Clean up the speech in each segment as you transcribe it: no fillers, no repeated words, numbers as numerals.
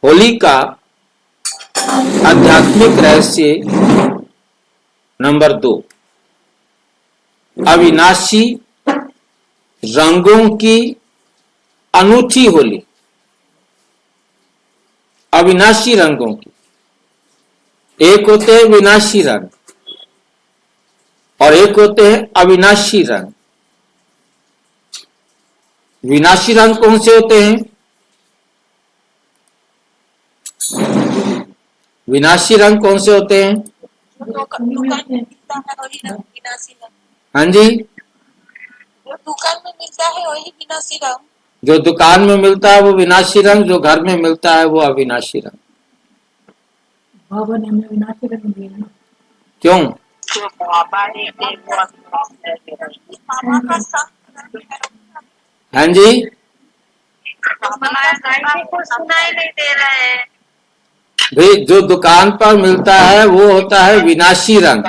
होली का आध्यात्मिक रहस्य नंबर 2, अविनाशी रंगों की अनूठी होली। अविनाशी रंगों की, एक होते हैं विनाशी रंग और एक होते हैं अविनाशी रंग। विनाशी रंग कौन से होते हैं? विनाशी रंग कौन से होते हैं? हाँ जी, जो दुकान में मिलता है वही विनाशी रंग। जो दुकान में मिलता है वो विनाशी रंग, जो घर में मिलता है वो अविनाशी रंग। बाबा ने हमें विनाशी रंग दिया। क्यों? बाबा का संग हाँ जी, को सुनाई नहीं दे रहा है। भाई जो दुकान पर मिलता है वो होता है विनाशी रंग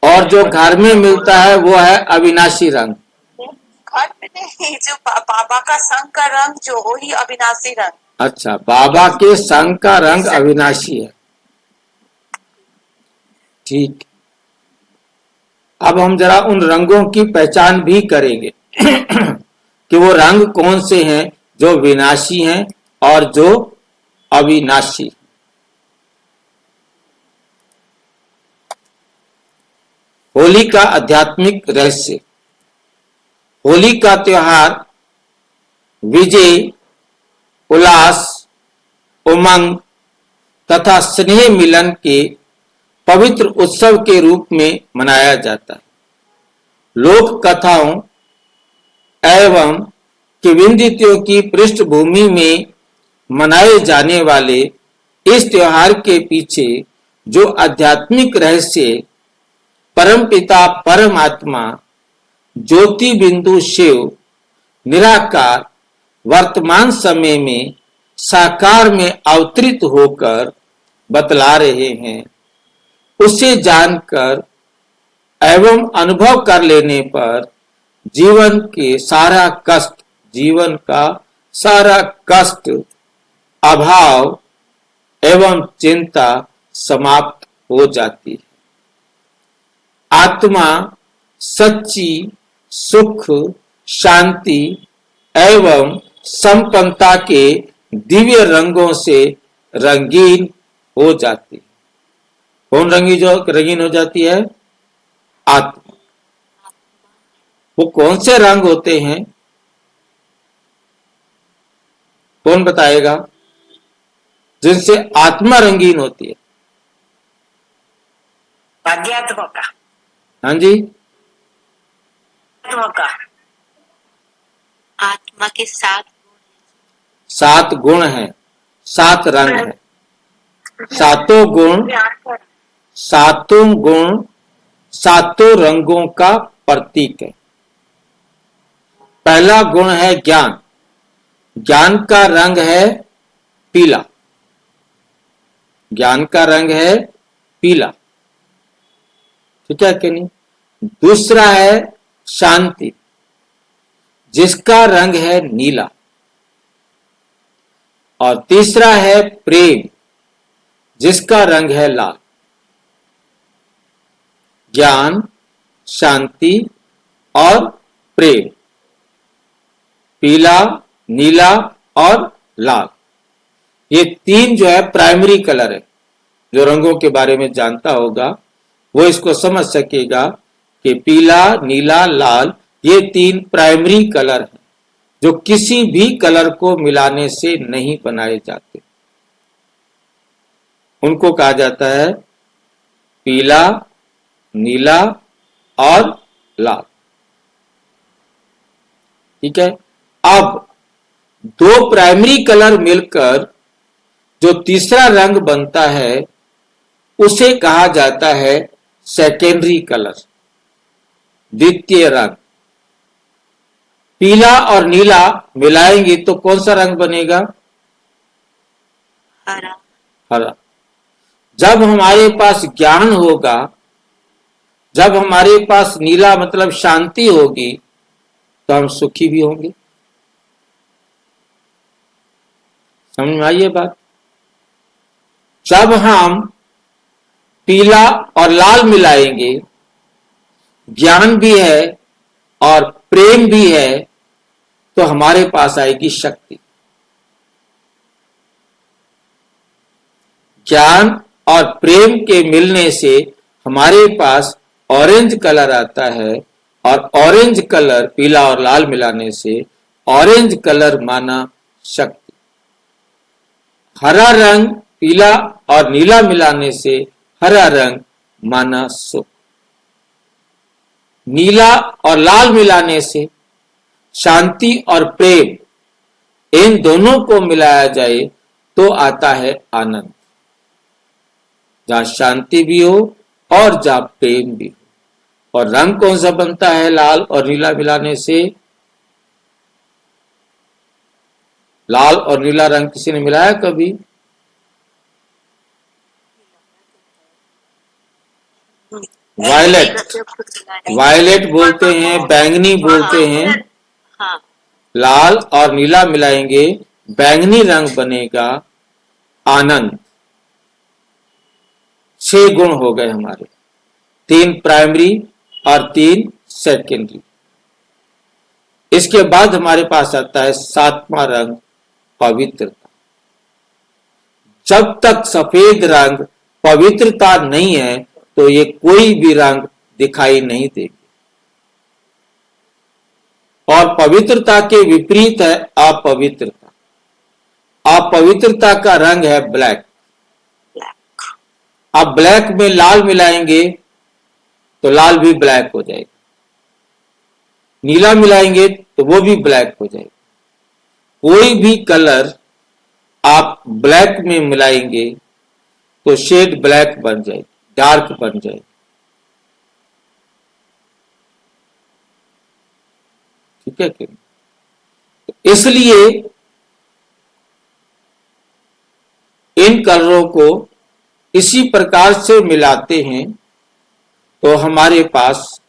और जो घर में मिलता है वो है अविनाशी रंग। घर में नहीं, जो बाबा का संग का रंग जो वही अविनाशी रंग। अच्छा, बाबा के संग का रंग अविनाशी है, ठीक। अब हम जरा उन रंगों की पहचान भी करेंगे कि वो रंग कौन से हैं जो विनाशी हैं और जो अविनाशी। होली का आध्यात्मिक रहस्य। होली का त्योहार विजय, उल्लास, उमंग तथा स्नेह मिलन के पवित्र उत्सव के रूप में मनाया जाता है। लोक कथाओं एवं किंवदंतियों की पृष्ठभूमि में मनाए जाने वाले इस त्योहार के पीछे जो आध्यात्मिक रहस्य परमपिता परमात्मा ज्योति बिंदु शिव निराकार वर्तमान समय में साकार में अवतरित होकर बतला रहे हैं, उसे जानकर एवं अनुभव कर लेने पर जीवन का सारा कष्ट, अभाव एवं चिंता समाप्त हो जाती है। आत्मा सच्ची सुख, शांति एवं संपन्नता के दिव्य रंगों से रंगीन हो जाती है। कौन रंगीन हो जाती है? आत्मा। वो कौन से रंग होते हैं? कौन बताएगा? जिनसे आत्मा रंगीन होती है। अध्यात्म का। हाँ जी, आत्मा के 7 गुण हैं, 7 रंग हैं। सातों गुण सातों रंगों का प्रतीक है। पहला गुण है ज्ञान। ज्ञान का रंग है पीला। ज्ञान का रंग है पीला, ठीक है कि नहीं? दूसरा है शांति, जिसका रंग है नीला। और तीसरा है प्रेम, जिसका रंग है लाल। ज्ञान, शांति और प्रेम, पीला, नीला और लाल, ये 3 जो है प्राइमरी कलर है। जो रंगों के बारे में जानता होगा वो इसको समझ सकेगा कि पीला, नीला, लाल ये 3 प्राइमरी कलर हैं जो किसी भी कलर को मिलाने से नहीं बनाए जाते। उनको कहा जाता है पीला, नीला और लाल, ठीक है। अब 2 प्राइमरी कलर मिलकर जो तीसरा रंग बनता है उसे कहा जाता है सेकेंडरी कलर, द्वितीय रंग। पीला और नीला मिलाएंगे तो कौन सा रंग बनेगा? हरा। हरा। जब हमारे पास ज्ञान होगा, जब हमारे पास नीला मतलब शांति होगी, तो हम सुखी भी होंगे। समझ में आई ये बात? जब हम पीला और लाल मिलाएंगे, ज्ञान भी है और प्रेम भी है, तो हमारे पास आएगी शक्ति। ज्ञान और प्रेम के मिलने से हमारे पास ऑरेंज कलर आता है, और ऑरेंज कलर पीला और लाल मिलाने से ऑरेंज कलर माना शक्ति। हरा रंग पीला और नीला मिलाने से हरा रंग माना सुख। नीला और लाल मिलाने से शांति और प्रेम, इन दोनों को मिलाया जाए तो आता है आनंद। जहां शांति भी हो और जहां प्रेम भी हो। और रंग कौन सा बनता है लाल और नीला मिलाने से? लाल और नीला रंग किसी ने मिलाया कभी? वायलेट, वायलेट बोलते हैं, बैंगनी बोलते हैं। हाँ, लाल और नीला मिलाएंगे, बैंगनी रंग बनेगा आनंद। 6 गुण हो गए हमारे, 3 प्राइमरी और 3 सेकेंडरी। इसके बाद हमारे पास आता है 7वां रंग, पवित्रता। जब तक सफेद रंग पवित्रता नहीं है, तो ये कोई भी रंग दिखाई नहीं देगी। और पवित्रता के विपरीत है अपवित्रता। अपवित्रता का रंग है ब्लैक। अब ब्लैक में लाल मिलाएंगे तो लाल भी ब्लैक हो जाएगा, नीला मिलाएंगे तो वो भी ब्लैक हो जाएगा। कोई भी कलर आप ब्लैक में मिलाएंगे तो शेड ब्लैक बन जाएगी, डार्क बन जाएगी। ठीक है कि? तो इसलिए इन कलरों को इसी प्रकार से मिलाते हैं तो हमारे पास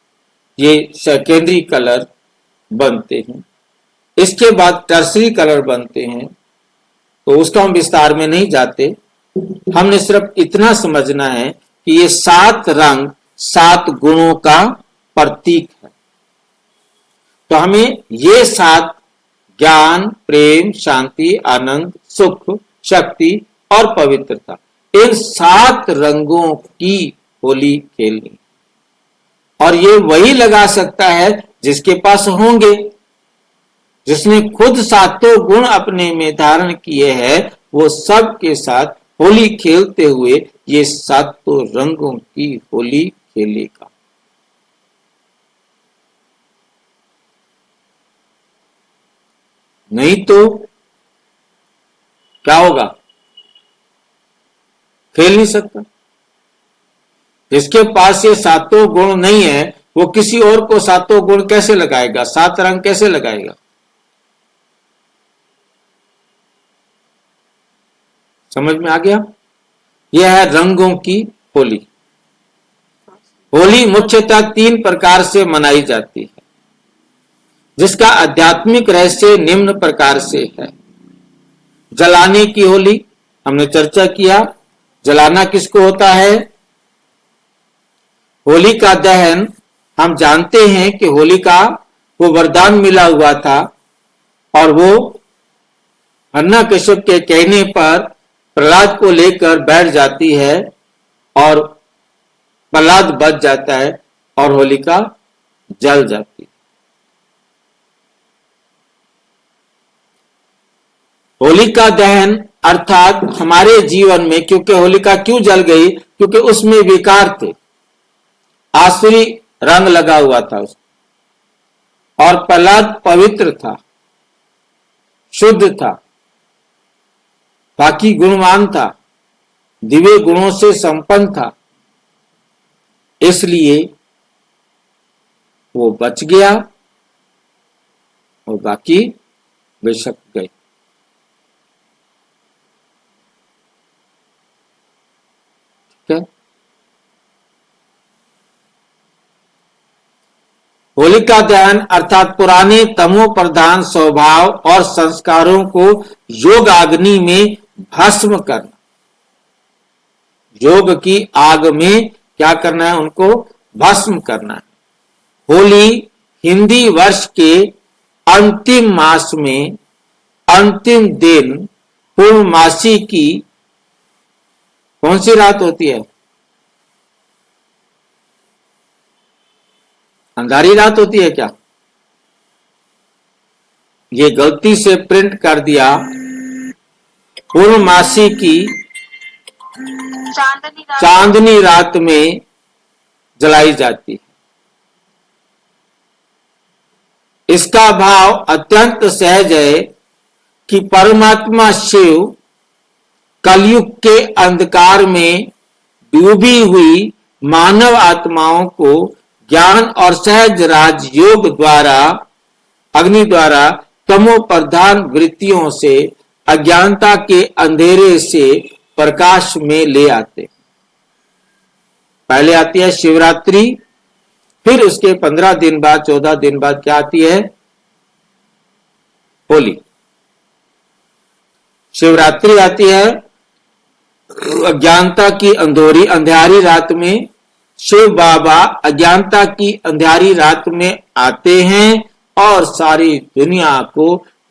ये सेकेंडरी कलर बनते हैं। इसके बाद टर्सरी कलर बनते हैं, तो उसका हम विस्तार में नहीं जाते। हमने सिर्फ इतना समझना है कि ये 7 रंग 7 गुणों का प्रतीक है। तो हमें ये 7 ज्ञान, प्रेम, शांति, आनंद, सुख, शक्ति और पवित्रता, इन 7 रंगों की होली खेलनी। और ये वही लगा सकता है जिसके पास होंगे। जिसने खुद 7 गुण अपने में धारण किए हैं, वो सब के साथ होली खेलते हुए ये 7 रंगों की होली खेलेगा। नहीं तो क्या होगा? खेल नहीं सकता। जिसके पास ये 7 गुण नहीं है, वो किसी और को 7 गुण कैसे लगाएगा? 7 रंग कैसे लगाएगा? समझ में आ गया? यह है रंगों की होली। होली मुख्यतः 3 प्रकार से मनाई जाती है, जिसका आध्यात्मिक रहस्य निम्न प्रकार से है। जलाने की होली, हमने चर्चा किया। जलाना किसको होता है? होली का दहन, हम जानते हैं कि होलिका को वरदान मिला हुआ था, और वो हिरण्यकश्यप के कहने पर प्रहलाद को लेकर बैठ जाती है, और प्रहलाद बच जाता है और होलिका जल जाती है। होलिका दहन अर्थात हमारे जीवन में, क्योंकि होलिका क्यों जल गई? क्योंकि उसमें विकार थे, आसुरी रंग लगा हुआ था उसमें। और प्रहलाद पवित्र था, शुद्ध था, बाकी गुणवान था, दिव्य गुणों से संपन्न था, इसलिए वो बच गया और बाकी बेशक गए। ठीक है? होलिका दहन अर्थात पुराने तमो प्रधान स्वभाव और संस्कारों को योग अग्नि में भस्म करना। योग की आग में क्या करना है? उनको भस्म करना है। होली हिंदी वर्ष के अंतिम मास में अंतिम दिन पूर्णमासी की कौन सी रात होती है? अंधारी रात होती है क्या? ये गलती से प्रिंट कर दिया। पूर्णमासी की चांदनी रात में जलाई जाती है। इसका भाव अत्यंत सहज है कि परमात्मा शिव कलयुग के अंधकार में डूबी हुई मानव आत्माओं को ज्ञान और सहज राजयोग द्वारा अग्नि द्वारा तमो प्रधान वृत्तियों से अज्ञानता के अंधेरे से प्रकाश में ले आते। पहले आती है शिवरात्रि, फिर उसके 15 दिन बाद 14 दिन बाद क्या आती है? होली। शिवरात्रि आती है अज्ञानता की अंधियारी रात में। शिव बाबा अज्ञानता की अंधियारी रात में आते हैं और सारी दुनिया को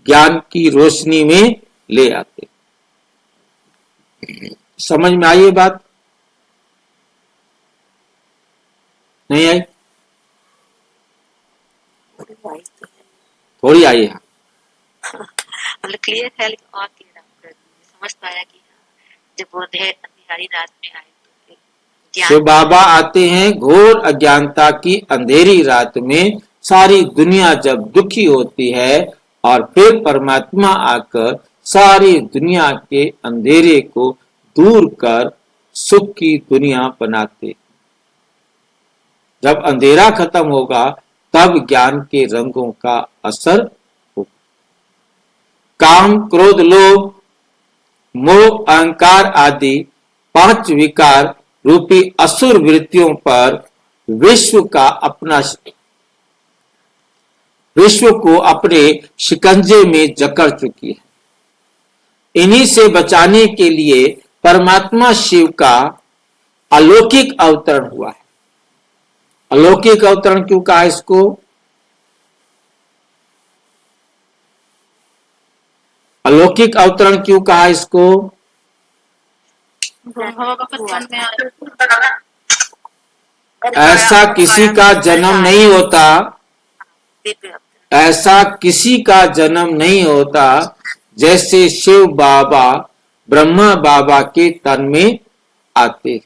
ज्ञान की रोशनी में ले आते। समझ में आई ये बात? नहीं आई? थोड़ी आई है। मतलब क्लियर है, लेकिन और क्लियर समझ पाया कि जब वो अंधियारी रात में आए तो शिव बाबा आते हैं घोर अज्ञानता की अंधेरी रात में। सारी दुनिया जब दुखी होती है और फिर परमात्मा आकर सारी दुनिया के अंधेरे को दूर कर सुख की दुनिया बनाते। जब अंधेरा खत्म होगा तब ज्ञान के रंगों का असर होगा। काम, क्रोध, लोभ, मोह, अहंकार आदि 5 विकार रूपी असुर वृत्तियों पर विश्व को अपने शिकंजे में जकड़ चुकी है। इन्हीं से बचाने के लिए परमात्मा शिव का अलौकिक अवतरण हुआ है। अलौकिक अवतरण क्यों कहा इसको? अलौकिक अवतरण क्यों कहा इसको? ऐसा किसी का जन्म नहीं होता, ऐसा किसी का जन्म नहीं होता जैसे शिव बाबा ब्रह्मा बाबा के तन में आते।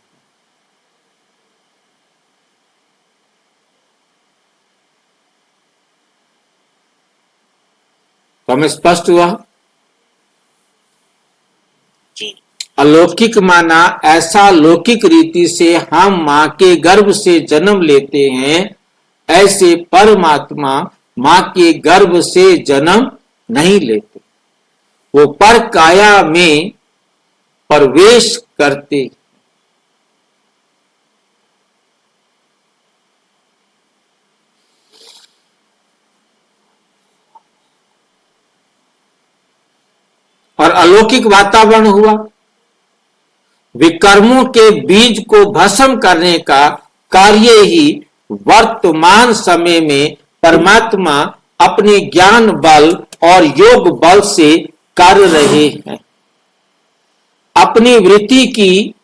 तो हमें स्पष्ट हुआ? अलौकिक माना ऐसा लौकिक रीति से हम मां के गर्भ से जन्म लेते हैं, ऐसे परमात्मा मां के गर्भ से जन्म नहीं लेते। वो पर काया में प्रवेश करते। और अलौकिक वातावरण हुआ। विकर्मों के बीज को भस्म करने का कार्य ही वर्तमान समय में परमात्मा अपने ज्ञान बल और योग बल से कर रहे हैं। अपनी वृत्ति की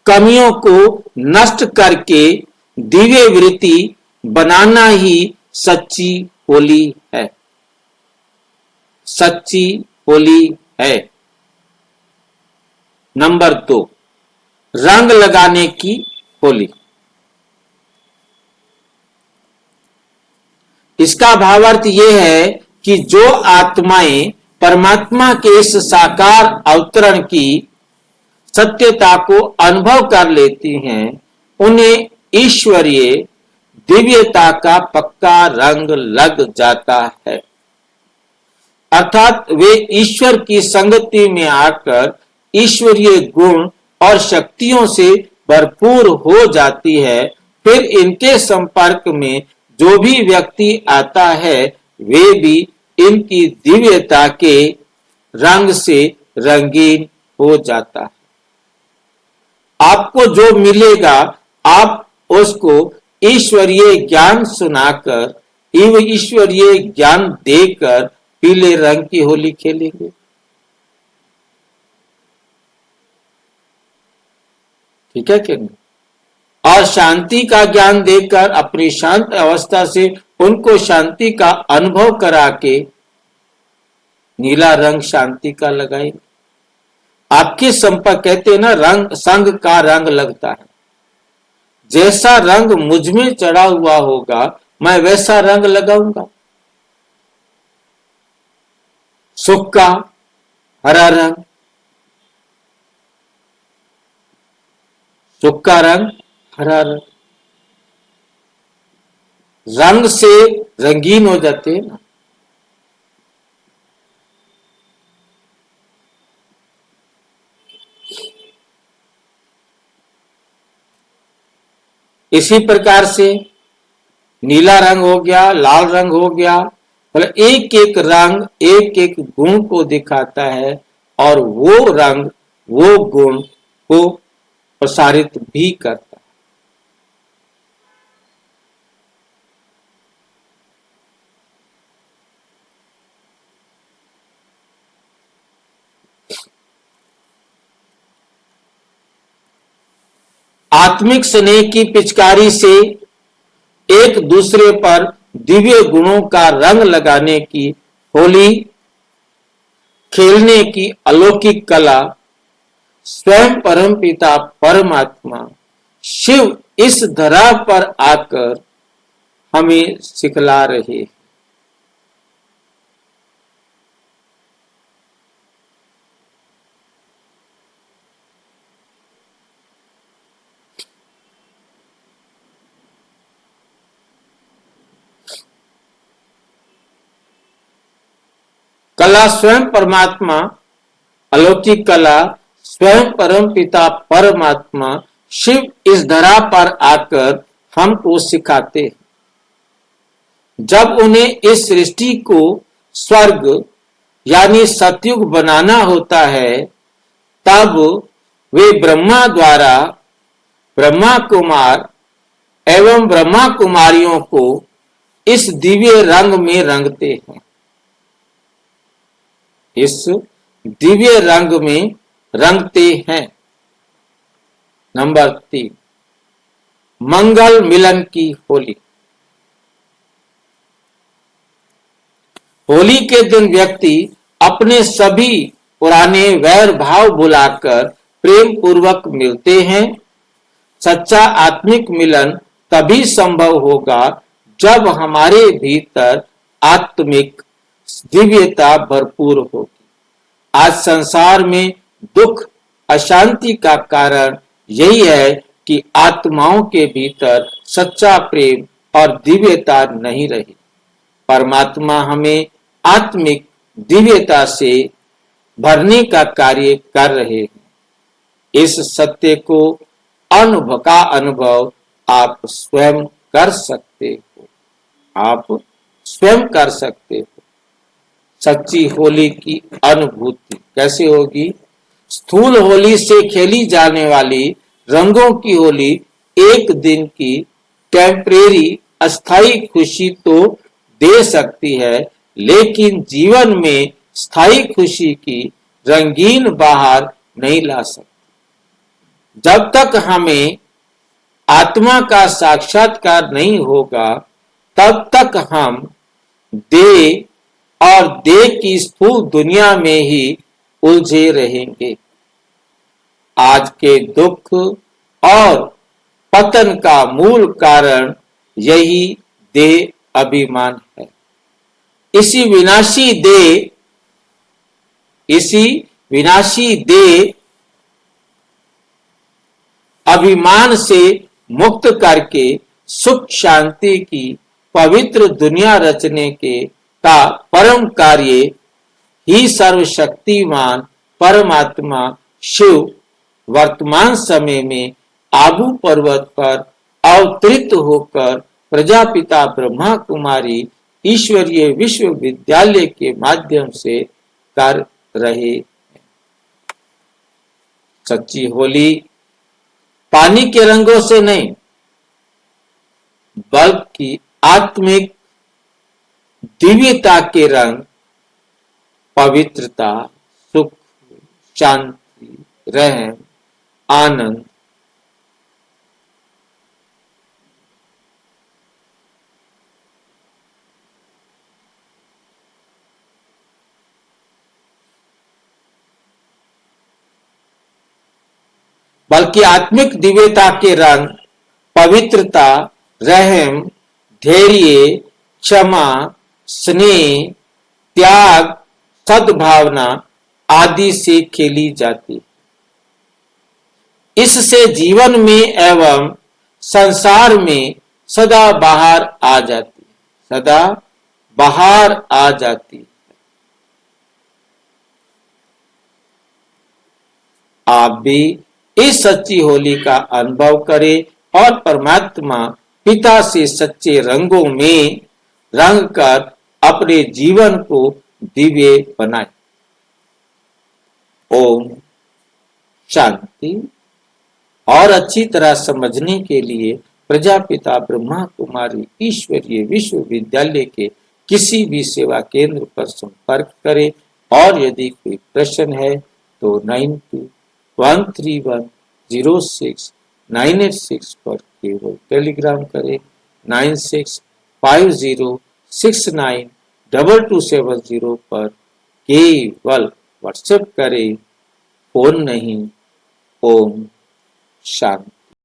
कमियों को नष्ट करके दिव्य वृत्ति बनाना ही सच्ची होली है। सच्ची होली है। नंबर 2, रंग लगाने की होली। इसका भावार्थ यह है कि जो आत्माएं परमात्मा के इस साकार अवतरण की सत्यता को अनुभव कर लेती हैं, उन्हें ईश्वरीय दिव्यता का पक्का रंग लग जाता है। अर्थात वे ईश्वर की संगति में आकर ईश्वरीय गुण और शक्तियों से भरपूर हो जाती है। फिर इनके संपर्क में जो भी व्यक्ति आता है वे भी इनकी दिव्यता के रंग से रंगीन हो जाता है। आपको जो मिलेगा आप उसको ईश्वरीय ज्ञान सुनाकर एवं ईश्वरीय ज्ञान देकर पीले रंग की होली खेलेंगे। ठीक है कि नहीं? और शांति का ज्ञान देकर अपनी शांत अवस्था से उनको शांति का अनुभव करा के नीला रंग शांति का लगाएंगे। आपके संपर्क कहते हैं ना, रंग संग का रंग लगता है। जैसा रंग मुझ में चढ़ा हुआ होगा मैं वैसा रंग लगाऊंगा। सुख का हरा रंग, सुख का रंग हरा रंग, रंग से रंगीन हो जाते हैं ना। इसी प्रकार से नीला रंग हो गया, लाल रंग हो गया, मतलब एक एक रंग एक एक गुण को दिखाता है और वो रंग वो गुण को प्रसारित भी करता है। आत्मिक स्नेह की पिचकारी से एक दूसरे पर दिव्य गुणों का रंग लगाने की होली खेलने की अलौकिक कला स्वयं परमपिता परमात्मा शिव इस धरा पर आकर हमें सिखला रहे हैं। कला स्वयं परमात्मा, अलौकिक कला स्वयं परमपिता परमात्मा शिव इस धरा पर आकर हमको सिखाते हैं। जब उन्हें इस सृष्टि को स्वर्ग यानी सतयुग बनाना होता है तब वे ब्रह्मा द्वारा ब्रह्मा कुमार एवं ब्रह्मा कुमारियों को इस दिव्य रंग में रंगते हैं। इस दिव्य रंग में रंगते हैं। नंबर 3, मंगल मिलन की होली। होली के दिन व्यक्ति अपने सभी पुराने वैर भाव भुलाकर प्रेम पूर्वक मिलते हैं। सच्चा आत्मिक मिलन तभी संभव होगा जब हमारे भीतर आत्मिक दिव्यता भरपूर होगी। आज संसार में दुख अशांति का कारण यही है कि आत्माओं के भीतर सच्चा प्रेम और दिव्यता नहीं रही। परमात्मा हमें आत्मिक दिव्यता से भरने का कार्य कर रहे हैं। इस सत्य को अनुभव आप स्वयं कर सकते हो। आप स्वयं कर सकते हो। सच्ची होली की अनुभूति कैसे होगी? स्थूल होली से खेली जाने वाली रंगों की होली एक दिन की टेम्परेरी अस्थायी खुशी तो दे सकती है, लेकिन जीवन में स्थायी खुशी की रंगीन बहार नहीं ला सकती। जब तक हमें आत्मा का साक्षात्कार नहीं होगा तब तक हम देह और देह की स्थूल दुनिया में ही उलझे रहेंगे। आज के दुख और पतन का मूल कारण यही देह अभिमान है। इसी विनाशी देह अभिमान से मुक्त करके सुख शांति की पवित्र दुनिया रचने का परम कार्य ही सर्वशक्तिमान परमात्मा शिव वर्तमान समय में आबू पर्वत पर अवतरित होकर प्रजापिता ब्रह्मा कुमारी ईश्वरीय विश्वविद्यालय के माध्यम से कर रहे हैं। सच्ची होली पानी के रंगों से नहीं, बल्कि आत्मिक दिव्यता के रंग, पवित्रता, सुख, शांति, रहम, आनंद, बल्कि आत्मिक दिव्यता के रंग, पवित्रता, रहम, धैर्य, क्षमा, स्नेह, त्याग, सद्भावना आदि से खेली जाती। इससे जीवन में एवं संसार में सदा बाहर आ जाती, सदा बाहर आ जाती। आप भी इस सच्ची होली का अनुभव करें और परमात्मा पिता से सच्चे रंगों में रंग कर अपने जीवन को दिव्य बनाए। ओम शांति। और अच्छी तरह समझने के लिए प्रजापिता ब्रह्मा कुमारी ईश्वरीय विश्वविद्यालय के किसी भी सेवा केंद्र पर संपर्क करें और यदि कोई प्रश्न है तो 9213106986 पर केवल टेलीग्राम करें। 9650692270 पर केवल व्हाट्सएप करें, फोन नहीं। ओम शांति।